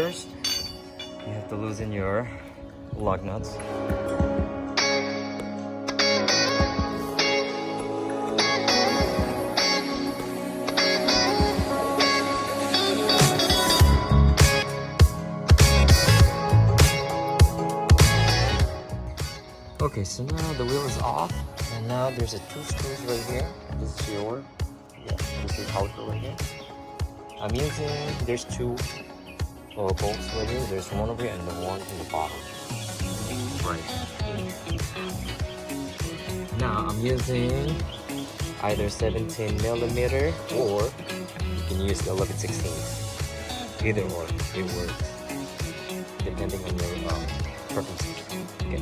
First, you have to loosen your lug nuts. Okay, so now the wheel is off, and now there's a 2 screws right here. This is this is caliper right here. I'm using, there's 2 bolts right here. There's one over here and the one in the bottom. Right. Now I'm using either 17mm or you can use 11/16. Either or, it works depending on your preferences. Okay.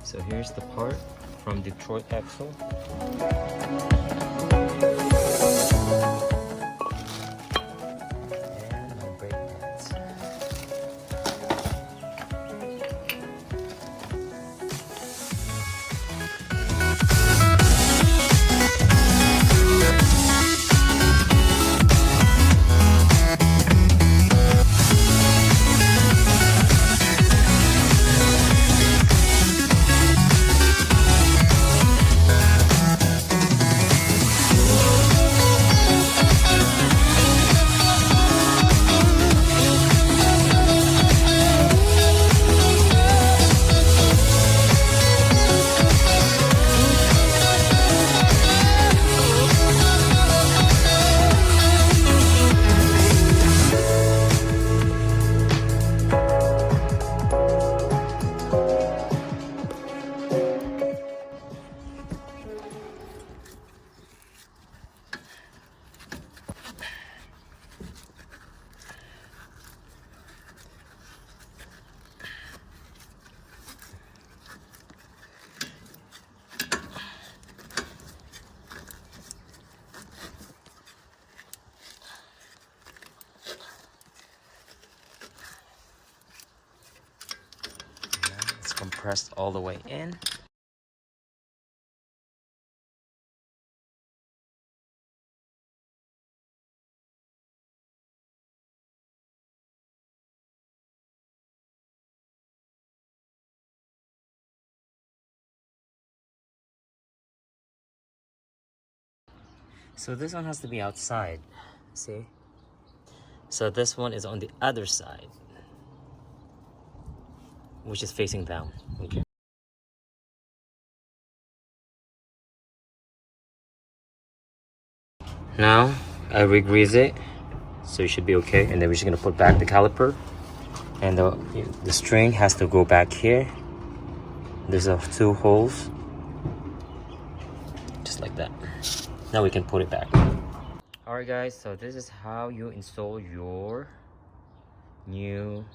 So here's the part from Detroit axle. And my brake pads. It's compressed all the way in. So this one has to be outside, see? So this one is on the other side, which is facing down, okay? Now, I re-grease it, so it should be okay. And then we're just gonna put back the caliper. And the string has to go back here. There's 2 holes, just like that. Now we can put it back. Alright guys, so this is how you install your new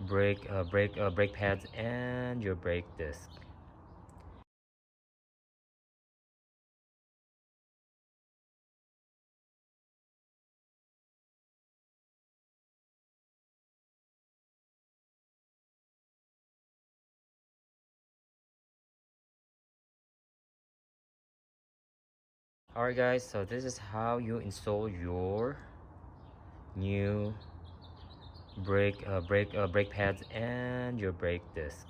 brake pads and your brake disc. Alright guys, so this is how you install your new brake pads and your brake disc.